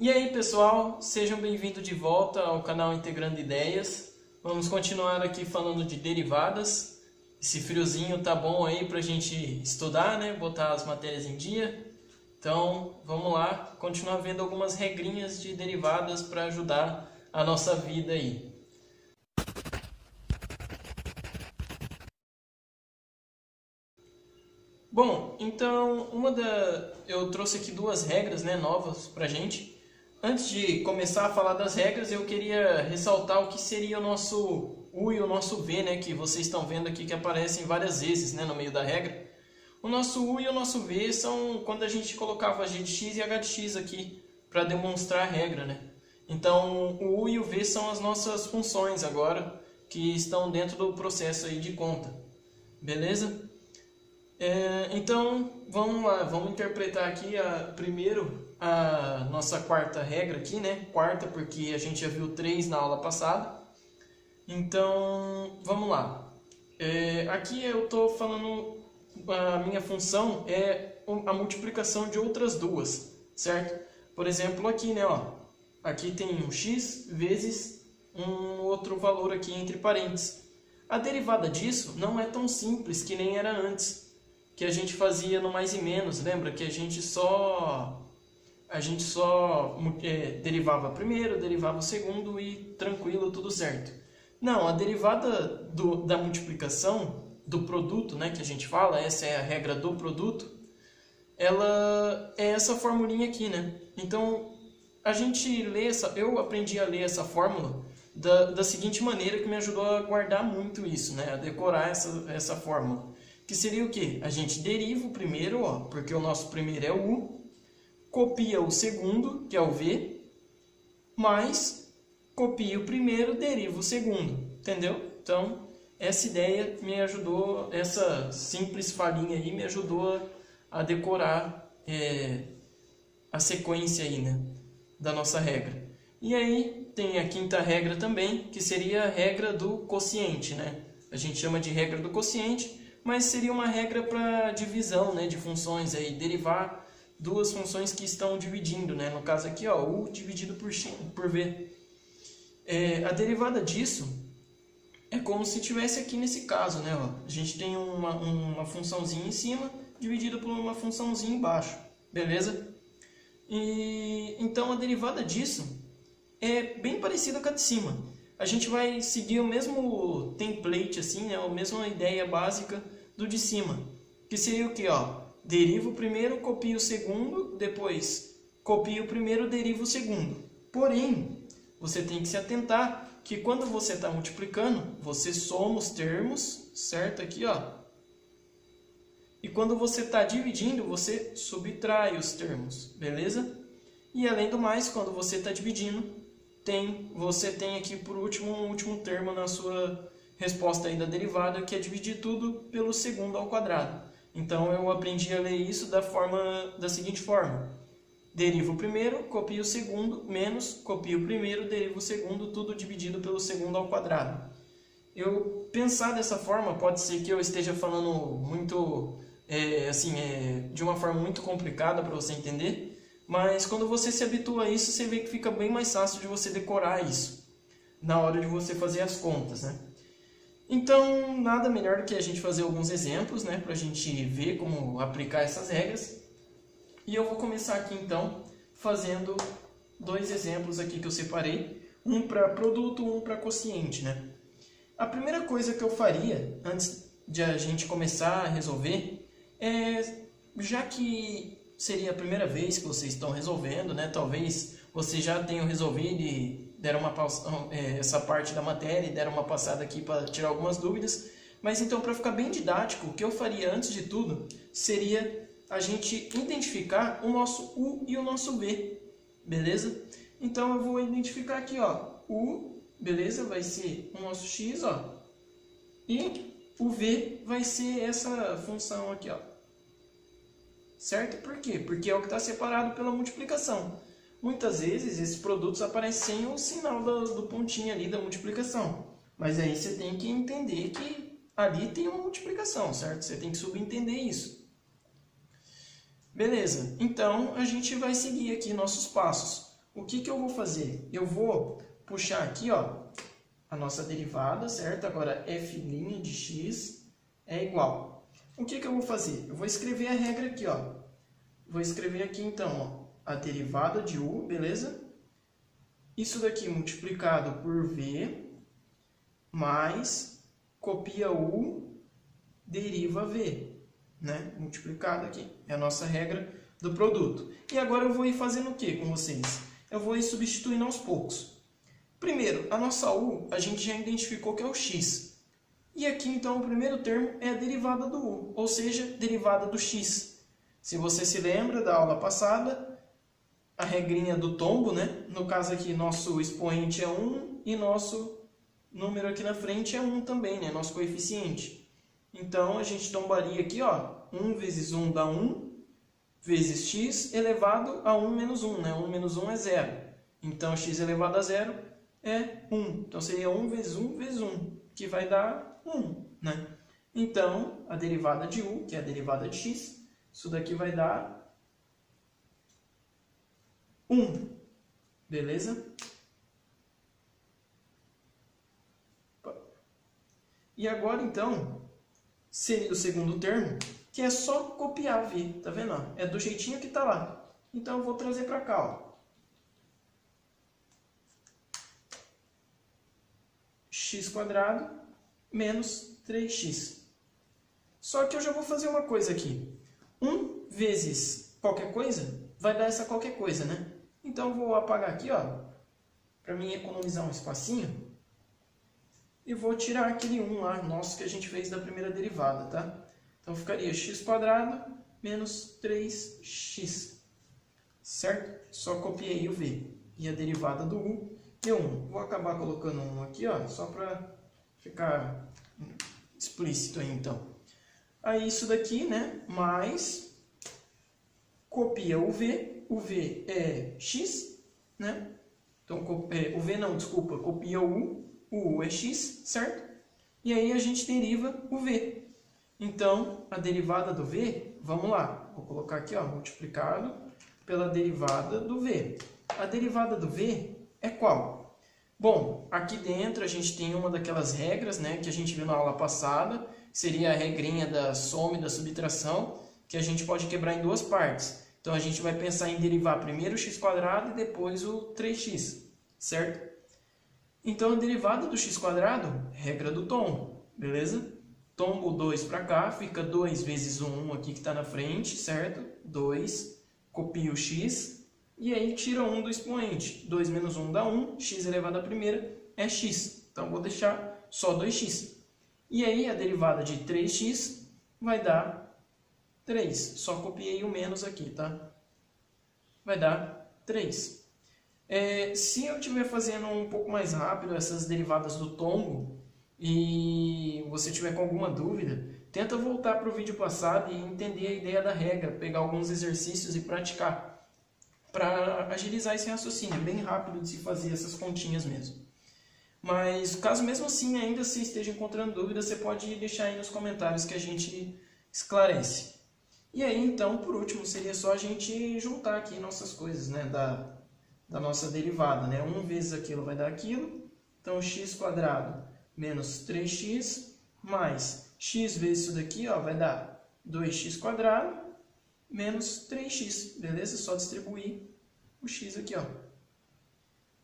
E aí pessoal, sejam bem-vindos de volta ao canal Integrando Ideias. Vamos continuar aqui falando de derivadas. Esse friozinho tá bom aí pra gente estudar, né? Botar as matérias em dia. Então vamos lá, continuar vendo algumas regrinhas de derivadas para ajudar a nossa vida aí. Bom, então eu trouxe aqui duas regras, né, novas pra gente. Antes de começar a falar das regras, eu queria ressaltar o que seria o nosso U e o nosso V, né, que vocês estão vendo aqui que aparecem várias vezes, né, no meio da regra. O nosso U e o nosso V são quando a gente colocava G de x e H de x aqui para demonstrar a regra, né? Então, o U e o V são as nossas funções agora que estão dentro do processo aí de conta, beleza? Então, vamos lá, vamos interpretar aqui primeiro a nossa quarta regra aqui, né? Quarta, porque a gente já viu 3 na aula passada. Então, vamos lá. Aqui eu estou falando, a minha função é a multiplicação de outras duas, certo? Por exemplo, aqui, né? Ó, aqui tem um x vezes um outro valor aqui entre parênteses. A derivada disso não é tão simples que nem era antes, que a gente fazia no mais e menos, lembra? Que a gente só derivava primeiro, derivava o segundo e tranquilo, tudo certo. Não, a derivada da multiplicação do produto, né, que a gente fala, essa é a regra do produto, ela é essa formulinha aqui, né? Então, eu aprendi a ler essa fórmula da seguinte maneira, que me ajudou a guardar muito isso, né? A decorar essa fórmula. Que seria o quê? A gente deriva o primeiro, ó, porque o nosso primeiro é o U, copia o segundo, que é o V, mais copia o primeiro, deriva o segundo, entendeu? Então, essa ideia me ajudou, essa simples falinha aí me ajudou a decorar a sequência aí, né, da nossa regra. E aí tem a quinta regra também, que seria a regra do quociente, né? A gente chama de regra do quociente, mas seria uma regra para divisão, né, de funções, aí, derivar duas funções que estão dividindo, né? No caso aqui, ó, U dividido por V. A derivada disso é como se tivesse aqui nesse caso, né? Ó, a gente tem uma funçãozinha em cima dividida por uma funçãozinha embaixo, beleza? Então a derivada disso é bem parecida com a de cima. A gente vai seguir o mesmo template, assim, né? A mesma ideia básica do de cima, que seria o que, ó? Deriva o primeiro, copia o segundo, depois copia o primeiro, deriva o segundo. Porém, você tem que se atentar que quando você está multiplicando, você soma os termos, certo? Aqui, ó. E quando você está dividindo, você subtrai os termos, beleza? E além do mais, quando você está dividindo, você tem aqui por último um último termo na sua resposta aí da derivada, que é dividir tudo pelo segundo ao quadrado. Então eu aprendi a ler isso da seguinte forma: deriva o primeiro, copia o segundo, menos copia o primeiro, deriva o segundo, tudo dividido pelo segundo ao quadrado. Eu pensar dessa forma, pode ser que eu esteja falando muito, de uma forma muito complicada para você entender, mas quando você se habitua a isso, você vê que fica bem mais fácil de você decorar isso na hora de você fazer as contas, né? Então, nada melhor do que a gente fazer alguns exemplos, né, para a gente ver como aplicar essas regras. E eu vou começar aqui, então, fazendo 2 exemplos aqui que eu separei. Um para produto, um para quociente, né? A primeira coisa que eu faria, antes de a gente começar a resolver, já que seria a primeira vez que vocês estão resolvendo, né? Talvez vocês já tenham resolvido e deram essa parte da matéria e deram uma passada aqui para tirar algumas dúvidas. Mas então, para ficar bem didático, o que eu faria antes de tudo seria a gente identificar o nosso U e o nosso V, beleza? Então eu vou identificar aqui, ó, U, beleza? Vai ser o nosso X, ó. E o V vai ser essa função aqui, ó. Certo? Por quê? Porque é o que está separado pela multiplicação. Muitas vezes esses produtos aparecem sem o sinal do pontinho ali da multiplicação. Mas aí você tem que entender que ali tem uma multiplicação, certo? Você tem que subentender isso. Beleza, então a gente vai seguir aqui nossos passos. o que eu vou fazer? Eu vou puxar aqui, ó, a nossa derivada, certo? Agora, f' de x é igual. O que eu vou fazer? Eu vou escrever a regra aqui, ó. Vou escrever aqui, então, ó, a derivada de u, beleza? Isso daqui multiplicado por v, mais copia u, deriva v, né? Multiplicado aqui. É a nossa regra do produto. E agora eu vou ir fazendo o que com vocês? Eu vou ir substituindo aos poucos. Primeiro, a nossa u, a gente já identificou que é o x. E aqui, então, o primeiro termo é a derivada do u, ou seja, derivada do x. Se você se lembra da aula passada, a regrinha do tombo, né? No caso aqui, nosso expoente é 1 e nosso número aqui na frente é 1 também, né? Nosso coeficiente. Então, a gente tombaria aqui, ó, 1 vezes 1 dá 1, vezes x elevado a 1 menos 1, né? 1 menos 1 é 0. Então, x elevado a 0 é 1. Então, seria 1 vezes 1 vezes 1, que vai dar 1, né? Então, a derivada de u, que é a derivada de x, isso daqui vai dar 1. Beleza? E agora, então, seria o segundo termo, que é só copiar v, tá vendo? É do jeitinho que tá lá. Então, eu vou trazer para cá, ó. x² menos 3x. Só que eu já vou fazer uma coisa aqui. 1 vezes qualquer coisa vai dar essa qualquer coisa, né? Então, eu vou apagar aqui, ó, para mim economizar um espacinho. E vou tirar aquele 1 lá, nosso, que a gente fez da primeira derivada, tá? Então, ficaria x² menos 3x, certo? Só copiei o v. E a derivada do u é 1. Vou acabar colocando 1 aqui, ó, só para ficar explícito aí, então. Aí, isso daqui, né, mais copia o v é x, né? Então, o v não, desculpa, copia o u é x, certo? E aí, a gente deriva o v. Então, a derivada do v, vamos lá, vou colocar aqui, ó, multiplicado pela derivada do v. A derivada do v é qual? Bom, aqui dentro a gente tem uma daquelas regras, né, que a gente viu na aula passada, seria a regrinha da soma e da subtração, que a gente pode quebrar em duas partes. Então, a gente vai pensar em derivar primeiro o x² e depois o 3x, certo? Então, a derivada do x², regra do tombo, beleza? Tombo 2 para cá, fica 2 vezes 1 aqui que está na frente, certo? 2, copia o x, e aí tira 1 do expoente. 2 menos 1 dá 1, x elevado à primeira é x. Então, vou deixar só 2x. E aí, a derivada de 3x vai dar 3. Só copiei o menos aqui, tá? Vai dar 3. Se eu estiver fazendo um pouco mais rápido essas derivadas do tombo e você tiver com alguma dúvida, tenta voltar para o vídeo passado e entender a ideia da regra, pegar alguns exercícios e praticar, para agilizar esse raciocínio. É bem rápido de se fazer essas continhas mesmo. Mas, caso mesmo assim ainda se esteja encontrando dúvidas, você pode deixar aí nos comentários que a gente esclarece. E aí, então, por último, seria só a gente juntar aqui nossas coisas, né, da nossa derivada, né? 1 vezes aquilo vai dar aquilo. Então, x² menos 3x mais x vezes isso daqui, ó, vai dar 2x² menos 3x, beleza? Só distribuir o x aqui, ó.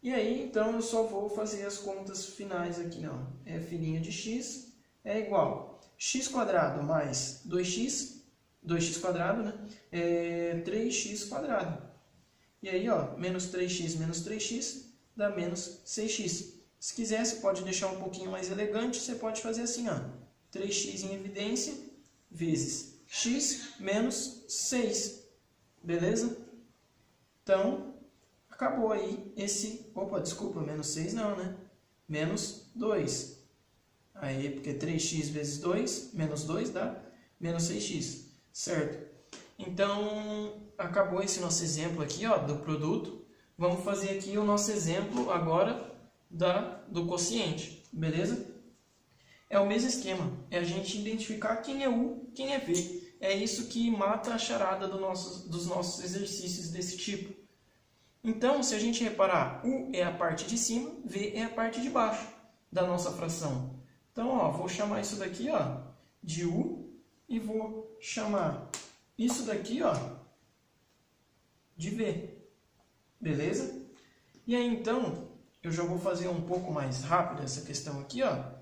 E aí, então, eu só vou fazer as contas finais aqui, ó. F' de x é igual x² mais 2x, 2x², né? É 3x². E aí, ó, menos 3x dá menos 6x. Se quiser, você pode deixar um pouquinho mais elegante, você pode fazer assim, ó. 3x em evidência vezes x menos 6. Beleza? Então, acabou aí esse... Opa, desculpa, menos 6 não, né? Menos 2. Aí, porque 3x vezes 2, menos 2 dá menos 6x. Certo? Então, acabou esse nosso exemplo aqui, ó, do produto. Vamos fazer aqui o nosso exemplo agora do quociente, beleza? É o mesmo esquema, é a gente identificar quem é U, quem é V. É isso que mata a charada dos nossos exercícios desse tipo. Então, se a gente reparar, U é a parte de cima, V é a parte de baixo da nossa fração. Então, ó, vou chamar isso daqui, ó, de U e vou chamar isso daqui, ó, de V. Beleza? E aí, então, eu já vou fazer um pouco mais rápido essa questão aqui, ó.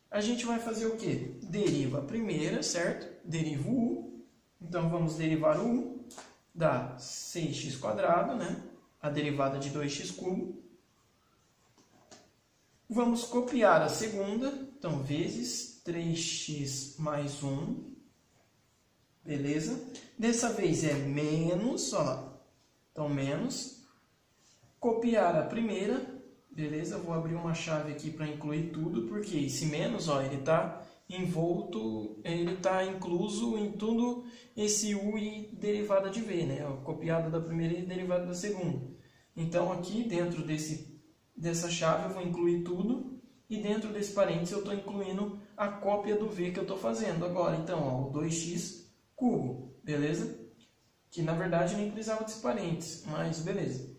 A gente vai fazer o quê? Deriva a primeira, certo? Deriva o U. Então, vamos derivar o U. Dá 6x², né? A derivada de 2x³. Vamos copiar a segunda. Então, vezes 3x mais 1. Beleza? Dessa vez é menos, ó. Então, menos. Copiar a primeira. Beleza? Vou abrir uma chave aqui para incluir tudo, porque esse menos, ó, ele está envolto, ele está incluso em tudo esse U e derivada de V, né? Copiado da primeira e derivada da segunda. Então, aqui dentro dessa chave eu vou incluir tudo e dentro desse parênteses eu estou incluindo a cópia do V que eu estou fazendo agora. Então, ó, o 2x³, beleza? Que na verdade nem precisava desse parênteses, mas beleza.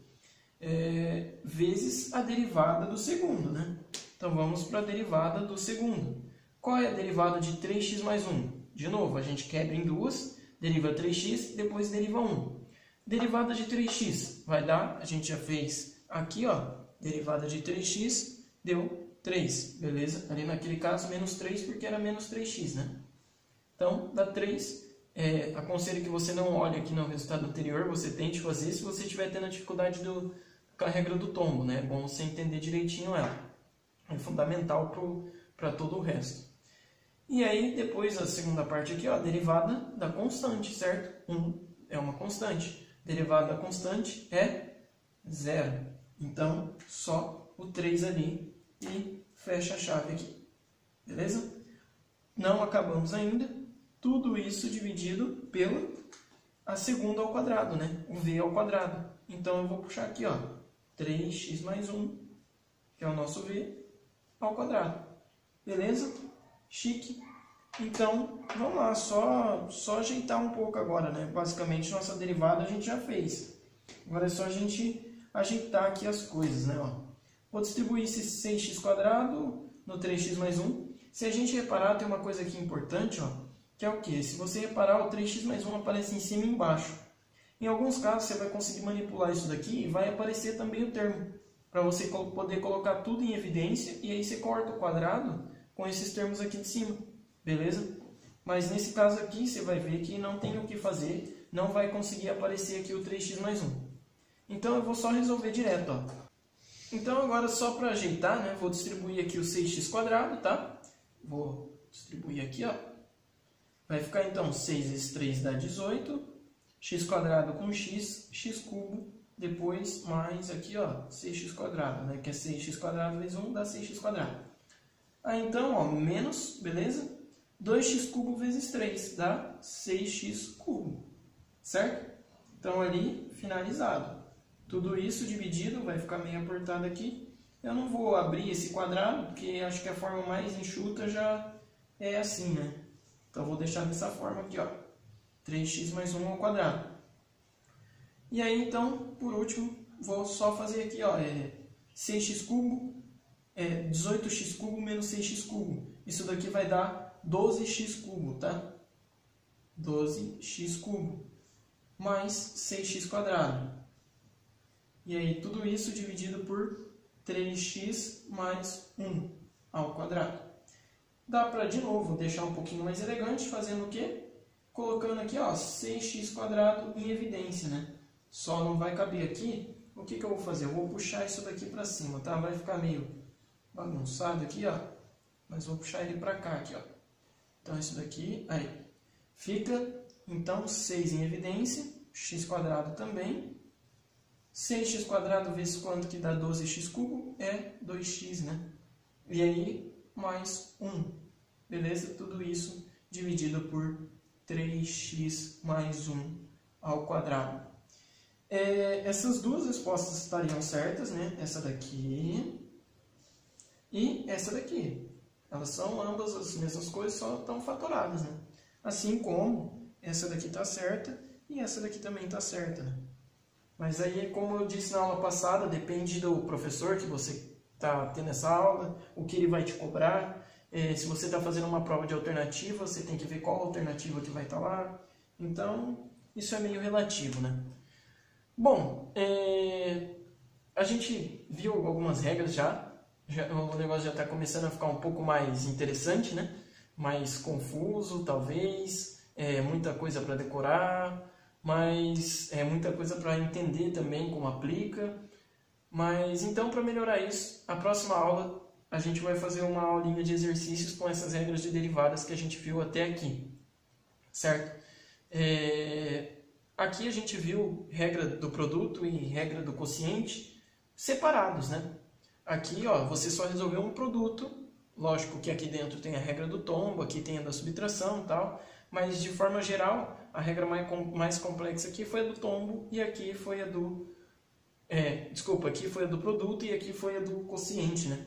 Vezes a derivada do segundo, né? Então, vamos para a derivada do segundo. Qual é a derivada de 3x mais 1? De novo, a gente quebra em duas, deriva 3x, depois deriva 1. Derivada de 3x vai dar, a gente já fez aqui, ó, derivada de 3x deu 3, beleza? Ali naquele caso, menos 3, porque era menos 3x, né? Então, dá 3. Aconselho que você não olhe aqui no resultado anterior, você tente fazer se você estiver tendo a dificuldade com a regra do tombo, né? É bom você entender direitinho ela. É fundamental para todo o resto. E aí, depois, a segunda parte aqui, ó, a derivada da constante, certo? 1 é uma constante. Derivada da constante é 0. Então, só o 3 ali e fecha a chave aqui. Beleza? Não acabamos ainda. Tudo isso dividido pela a segunda ao quadrado, né? O V ao quadrado. Então, eu vou puxar aqui, ó, 3x mais 1, que é o nosso V, ao quadrado. Beleza? Chique. Então, vamos lá, só ajeitar um pouco agora, né? Basicamente, nossa derivada a gente já fez. Agora é só a gente ajeitar aqui as coisas, né? Ó, vou distribuir esse 6x² no 3x mais 1. Se a gente reparar, tem uma coisa aqui importante, ó, que é o quê? Se você reparar, o 3x mais 1 aparece em cima e embaixo. Em alguns casos, você vai conseguir manipular isso daqui e vai aparecer também o termo, para você poder colocar tudo em evidência, e aí você corta o quadrado com esses termos aqui de cima, beleza? Mas nesse caso aqui, você vai ver que não tem o que fazer, não vai conseguir aparecer aqui o 3x mais 1. Então, eu vou só resolver direto, ó. Então, agora, só para ajeitar, né, vou distribuir aqui o 6x², tá? Vou distribuir aqui, ó. Vai ficar, então, 6 vezes 3 dá 18, x² com x, x³, depois mais aqui, ó, 6x², né, que é 6x² vezes 1 dá 6x². Aí, então, ó, menos, beleza? 2x³ vezes 3 dá 6x³, certo? Então, ali, finalizado. Tudo isso dividido, vai ficar meio apertado aqui. Eu não vou abrir esse quadrado, porque acho que a forma mais enxuta já é assim, né? Então, vou deixar dessa forma aqui, ó. 3x mais 1 ao quadrado. E aí, então, por último, vou só fazer aqui, ó, 6x³, 18x³ menos 6x³. Isso daqui vai dar 12x³, tá? 12x³ mais 6x². E aí, tudo isso dividido por 3x mais 1 ao quadrado. Dá para, de novo, deixar um pouquinho mais elegante, fazendo o quê? Colocando aqui, ó, 6x² em evidência, né? Só não vai caber aqui. O que eu vou fazer? Eu vou puxar isso daqui para cima, tá? Vai ficar meio bagunçado aqui, ó. Mas vou puxar ele para cá, aqui, ó. Então, isso daqui, aí. Fica, então, 6 em evidência, x² também. 6x² vezes quanto que dá 12x³ é 2x, né? E aí, mais 1. Beleza? Tudo isso dividido por 3x mais 1 ao quadrado. Essas duas respostas estariam certas, né? Essa daqui e essa daqui. Elas são ambas as mesmas coisas, só estão fatoradas, né? Assim como essa daqui está certa e essa daqui também está certa, né? Mas aí, como eu disse na aula passada, depende do professor que você está tendo essa aula, o que ele vai te cobrar. Se você está fazendo uma prova de alternativa, você tem que ver qual alternativa que vai estar lá. Então, isso é meio relativo, né? Bom, a gente viu algumas regras já, o negócio já está começando a ficar um pouco mais interessante, né? Mais confuso, talvez, muita coisa para decorar, mas muita coisa para entender também como aplica. Mas então, para melhorar isso, a próxima aula a gente vai fazer uma aulinha de exercícios com essas regras de derivadas que a gente viu até aqui, certo? Aqui a gente viu regra do produto e regra do quociente separados, né? Aqui, ó, você só resolveu um produto, lógico que aqui dentro tem a regra do tombo, aqui tem a da subtração e tal, mas de forma geral, a regra mais complexa aqui foi a do tombo e aqui foi a do... aqui foi a do produto e aqui foi a do quociente, né?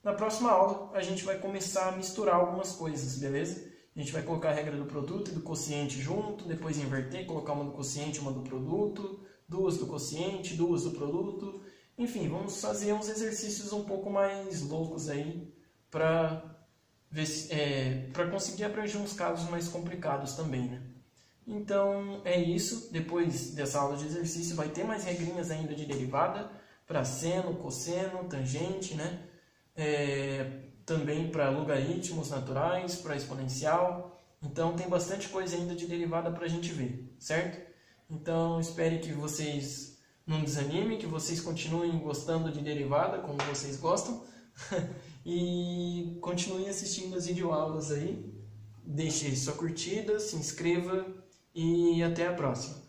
Na próxima aula, a gente vai começar a misturar algumas coisas, beleza? A gente vai colocar a regra do produto e do quociente junto, depois inverter, colocar uma do quociente e uma do produto, duas do quociente, duas do produto. Enfim, vamos fazer uns exercícios um pouco mais loucos aí para conseguir abranger uns casos mais complicados também, né? Então é isso. Depois dessa aula de exercício vai ter mais regrinhas ainda de derivada para seno, cosseno, tangente, né? Também para logaritmos naturais, para exponencial. Então tem bastante coisa ainda de derivada para a gente ver, certo? Então espero que vocês não desanimem, que vocês continuem gostando de derivada como vocês gostam e continuem assistindo as videoaulas aí. Deixe sua curtida, se inscreva e até a próxima.